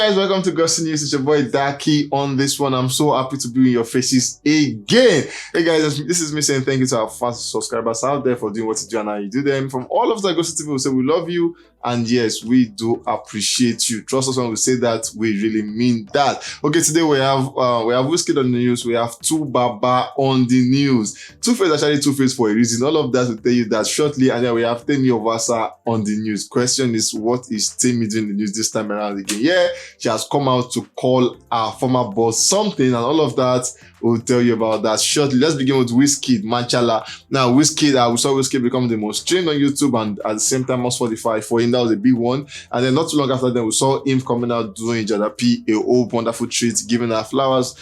Guys, welcome to Gossip News. It's your boy Daki on this one. I'm so happy to be in your faces again. Hey guys, this is me saying thank you to our fast subscribers out there for doing what you do and how you do them. From all of the Gossip TV, we say we love you. And yes, we do appreciate you. Trust us when we say that, we really mean that. Okay, today we have Wizkid on the news. We have Two Baba on the news. Two-Face actually Two-Face for a reason. All of that will tell you that shortly. And then we have Temi Ovwasa on the news. Question is, what is Temi doing in the news this time around again? Yeah, she has come out to call our former boss something, and all of that we'll tell you about that shortly. Let's begin with Wizkid, Manchala. Now, Wizkid, we saw Wizkid become the most streamed on YouTube and at the same time most Spotify. For him, that was a big one. And then not too long after that, we saw him coming out doing Jadapi a whole wonderful treat, giving her flowers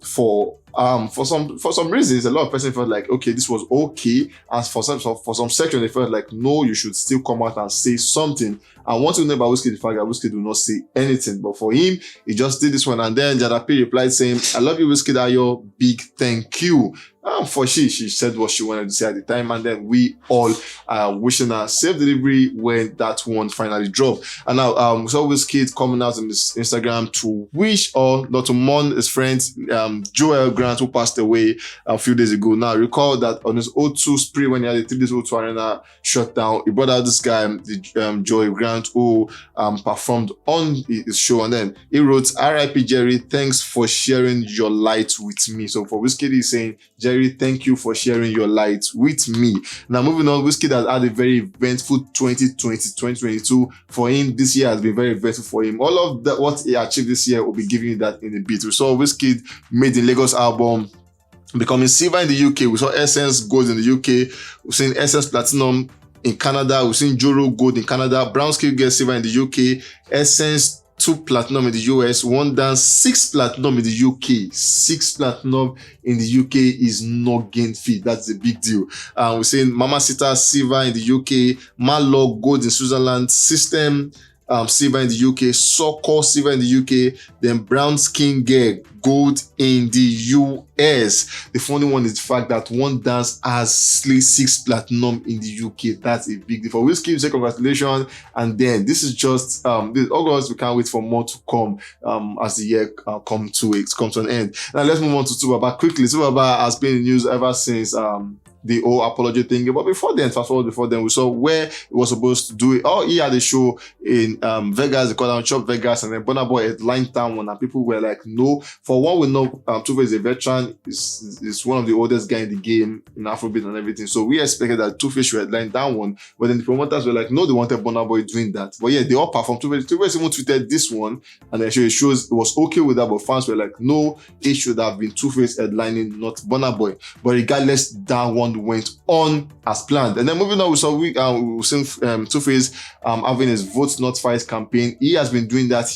for some reasons. A lot of person felt like, okay, this was okay, and for some section they felt like, no, you should still come out and say something. And one thing about Wizkid, the fact that Wizkid will not say anything, but for him, he just did this one. And then Jadapi replied saying, I love you, Wizkid, Ayo, big thank you. For she said what she wanted to say at the time, and then we all are wishing her safe delivery when that one finally dropped. And now we saw Wizkid coming out on his Instagram to wish or not to mourn his friend Joel Grant, who passed away a few days ago. Now recall that on his O2 spree, when he had the 3 days O2 Arena shutdown, he brought out this guy, Joel Grant, who performed on his show, and then he wrote, R.I.P. Jerry, thanks for sharing your light with me. So for Wizkid, he's saying, Jerry, thank you for sharing your light with me. Now, moving on, Wizkid has had a very eventful 2022. For him, this year has been very eventful for him. All of that, what he achieved this year, will be giving you that in a bit. We saw Wizkid made the Lagos album, becoming silver in the UK. We saw Essence Gold in the UK. We've seen Essence Platinum in Canada. We've seen Joro Gold in Canada. Brown Skill gets silver in the UK. Essence 2 platinum in the US, One Dance 6 platinum in the UK. 6 platinum in the UK is not gain feat. That's a big deal. We're saying Mama Sita silver in the UK, Malo gold in Switzerland, System silver in the UK, Soko silver in the UK, then Brown Skin Girl gold in the US. The funny one is the fact that One Dance has 6 platinum in the UK. That's a big deal. For Wizkid, say congratulations. And then this is just this August. We can't wait for more to come as the year comes to an end. Now let's move on to Two Baba quickly. Two Baba has been in the news ever since the whole apology thing. But before then, we saw where he was supposed to do it. Oh, he had a show in Vegas, they call it Chop Vegas, and then Burna Boy headlined that one, and people were like, no. For one, we know Two-Face is a veteran, is one of the oldest guy in the game in Afrobeat and everything. So we expected that Two-Face should headline that one. But then the promoters were like, no, they wanted Burna Boy doing that. But yeah, they all performed. Two-Face even tweeted this one, and then it shows it was okay with that, but fans were like, no, it should have been Two-Face headlining, not Burna Boy. But regardless, that one went on as planned. And then moving on, we saw Two-Face having his Vote Not Fight campaign. He has been doing that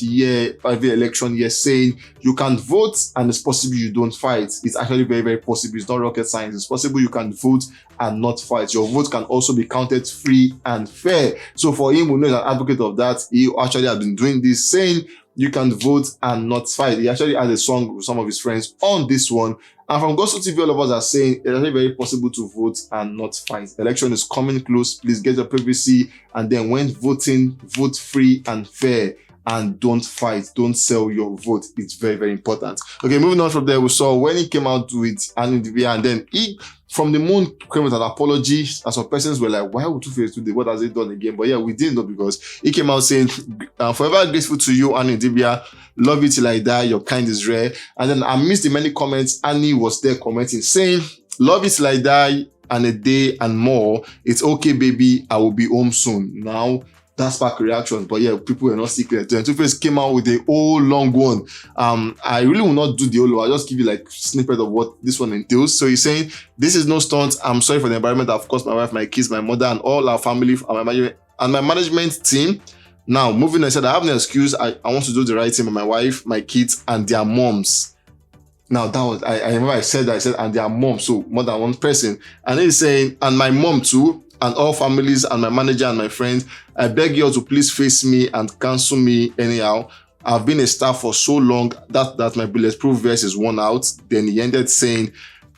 every election year, saying you can vote and it's possible you don't fight. It's actually very, very possible. It's not rocket science. It's possible you can vote and not fight. Your vote can also be counted free and fair. So for him, we know he's an advocate of that. He actually has been doing this, saying you can vote and not fight. He actually had a song with some of his friends on this one. And from Gospel TV, all of us are saying it's actually very possible to vote and not fight. Election is coming close. Please get your privacy. And then when voting, vote free and fair. And don't fight. Don't sell your vote. It's very, very important. Okay, moving on from there, we saw when he came out with Annie Divya, and then he, from the moon, came with an apology. And some persons were like, why would Two-Face do this? What has he done again? But yeah, we didn't know, because he came out saying, forever grateful to you, Annie Divya. Love you till I die. Your kind is rare. And then amidst the many comments, Annie was there commenting, saying, love you till I die and a day and more. It's okay, baby. I will be home soon. Now, that sparked reactions, but yeah, people were not secret. And Two-Face came out with a whole long one. I really will not do the whole. I'll just give you like snippet of what this one entails. So he's saying, this is no stunt. I'm sorry for the environment. Of course, my wife, my kids, my mother, and all our family, and my management team. Now, moving on, I said, I have no excuse. I want to do the right thing with my wife, my kids, and their moms. Now, that was, I remember I said, and their moms, so more than one person. And he's saying, and my mom too, and all families, and my manager and my friends, I beg you all to please face me and cancel me anyhow. I've been a star for so long that my bulletproof vest is worn out. Then he ended saying,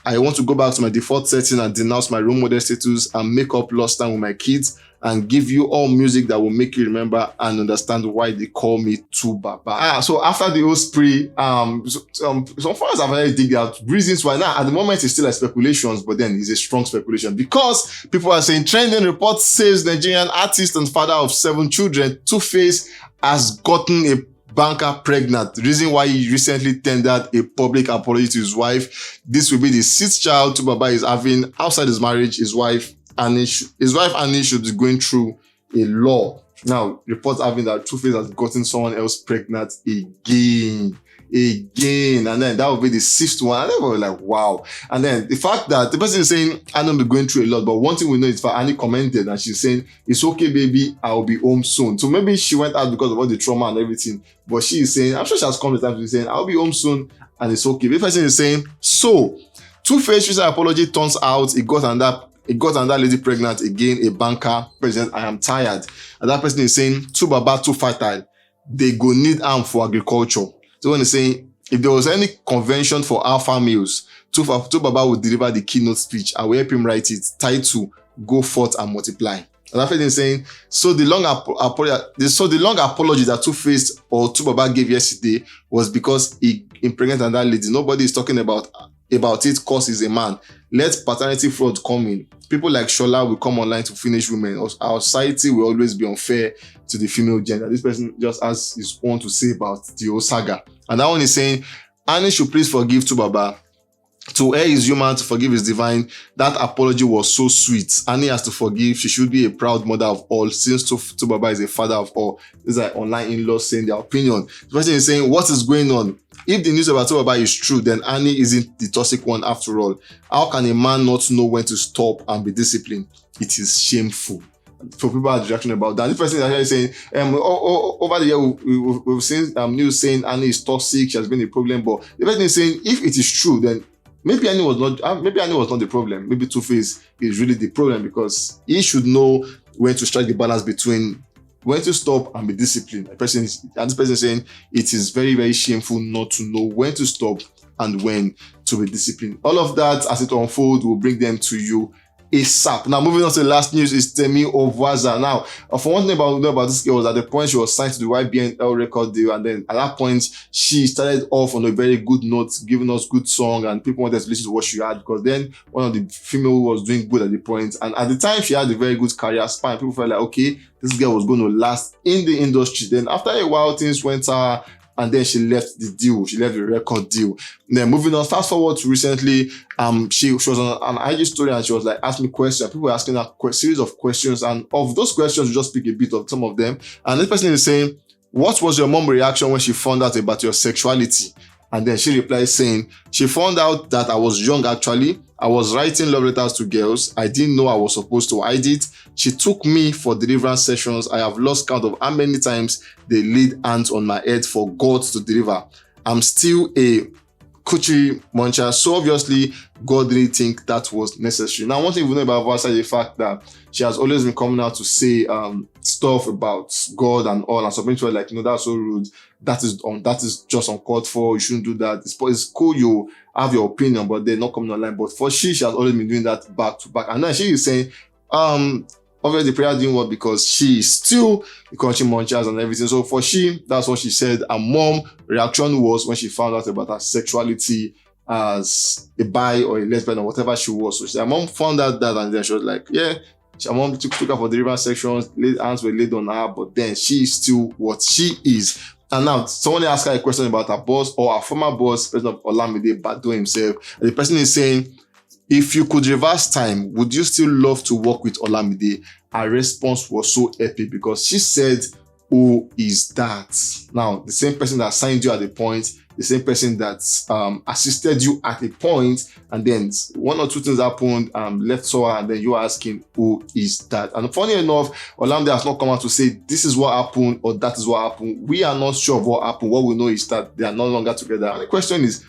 I want to go back to my default setting and denounce my role model status and make up lost time with my kids. and give you all music that will make you remember and understand why they call me Tu Baba. So after the whole spree, some fans have already dig out reasons why. Now, at the moment, it's still like speculations, but then it's a strong speculation because people are saying trending report says Nigerian artist and father of 7 children, Two-Face, has gotten a banker pregnant. The reason why he recently tendered a public apology to his wife. This will be the 6th child Tu Baba is having outside his marriage. His wife Annie should be going through a law. Now, reports having that Two-Face has gotten someone else pregnant again. And then that will be the 6th one. And then we were like, wow. And then the fact that the person is saying Annie will be going through a lot, but one thing we know is that Annie commented and she's saying, it's okay, baby, I'll be home soon. So maybe she went out because of all the trauma and everything, but she is saying, I'm sure she has come to time to be saying, I'll be home soon and it's okay. The person is saying, so Two-Face recent apology turns out it got another lady pregnant again, a banker. President, I am tired. And that person is saying, Tu Baba too fertile. They go need arm for agriculture. So when he's saying, if there was any convention for alpha males, Tu Baba would deliver the keynote speech. I will help him write it, titled Go Forth and Multiply. And that person is saying, so the long apology that Two-Face or Tu Baba gave yesterday was because he impregnated another lady. Nobody is talking about it because he's a man. Let paternity fraud come in. People like Shola will come online to finish women. Our society will always be unfair to the female gender. This person just has his own to say about the whole saga. And that one is saying, Annie should please forgive Tu Baba. To err is human, to forgive is divine. That apology was so sweet. Annie has to forgive. She should be a proud mother of all, since Tu Baba is a father of all. These are online in-laws saying their opinion. The person is saying, what is going on? If the news about Tu Baba is true, then Annie isn't the toxic one after all. How can a man not know when to stop and be disciplined? It is shameful. For people are reaction about that. This person is actually saying, over the year we've seen news saying Annie is toxic, she has been a problem. But the person is saying, if it is true, then maybe Annie was not the problem. Maybe Two-Face is really the problem, because he should know when to strike the balance between when to stop and be disciplined. This person is saying it is very, very shameful not to know when to stop and when to be disciplined. All of that, as it unfolds, will bring them to you ASAP. Now, moving on to the last news is Temi Ovwasa. Now, for one thing about this girl was at the point she was signed to the YBNL record deal, and then at that point she started off on a very good note, giving us good song, and people wanted to listen to what she had, because then one of the female who was doing good at the point, and at the time she had a very good career span. People felt like, okay, this girl was going to last in the industry. Then after a while, things went her. And then she left the deal. She left the record deal. And then moving on, fast forward to recently, she was on an IG story and she was like, ask me questions. People were asking her a series of questions. And of those questions, we just pick a bit of some of them. And this person is saying, what was your mom's reaction when she found out about your sexuality? And then she replied saying, she found out that I was young actually. I was writing love letters to girls. I didn't know I was supposed to hide it. She took me for deliverance sessions. I have lost count of how many times they laid hands on my head for God to deliver. I'm still a coochie muncher, so obviously God didn't think that was necessary. Now, one thing we know about Ovwasa is the fact that she has always been coming out to say stuff about God and all, and some people are like, no, that's so rude. That is just uncalled for. You shouldn't do that. It's cool you have your opinion, but they're not coming online. But for she has always been doing that back to back. And then she is saying, obviously the prayer didn't work because she is still the country munchers and everything. So for she, that's what she said. Her mom reaction was when she found out about her sexuality as a bi or a lesbian or whatever she was. So her mom found out that, and then she was like, yeah, her mom took her for the river sections, hands were laid on her, but then she is still what she is. And now someone asked her a question about her boss or her former boss, President of Olamide, Bado himself. And the person is saying, if you could reverse time, would you still love to work with Olamide? Her response was so epic because she said, who is that? Now, the same person that signed you at the point, the same person that assisted you at a point, and then one or two things happened, left saw her, and then you are asking, who is that? And funny enough, Olamide has not come out to say this is what happened or that is what happened. We are not sure of what happened. What we know is that they are no longer together. And the question is,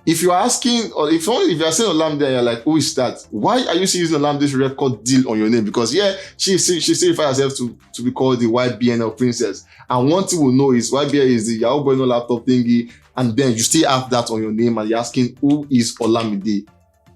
if you are asking, or if you are saying Olamide and you're like, who is that? Why are you still using Olamide's record deal on your name? Because yeah, she still refers herself to be called the YBNL princess. And one thing we'll know is YBNL is the Yahoo Boy No Laptop thingy, and then you still have that on your name and you're asking, who is Olamide?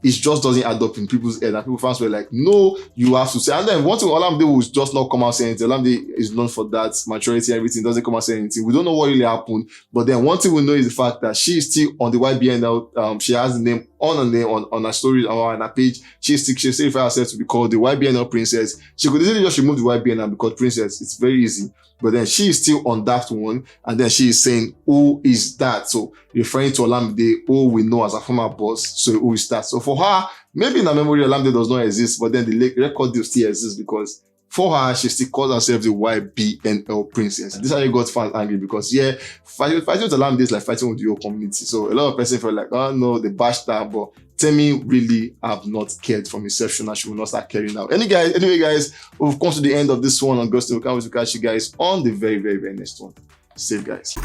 it just doesn't add up in people's head. And people fans were like, no, you have to say. And then one thing, Olamide will just not come out saying anything. Olamide is known for that maturity and everything, doesn't come out saying anything. We don't know what really happened. But then one thing we know is the fact that she is still on the YBN now. She has the name on her story or on her page. She still refer herself to be called the YBNL princess. She could easily just remove the YBN and be called princess. It's very easy. But then she is still on that one, and then she is saying, who is that? So referring to Olamide, who we know as a former boss. So who is that? So for her, maybe in her memory, Olamide does not exist, but then the record deal still exists because for her, she still calls herself the YBNL princess. This is how you got fans angry because fighting with Olamide is like fighting with your community. So a lot of people felt like, oh no, they bashed her, but Temi really have not cared from inception and she will not start caring now. Anyway, guys, we've come to the end of this one on Ghosting. We can't wait to catch you guys on the very, very, very next one. Safe, guys.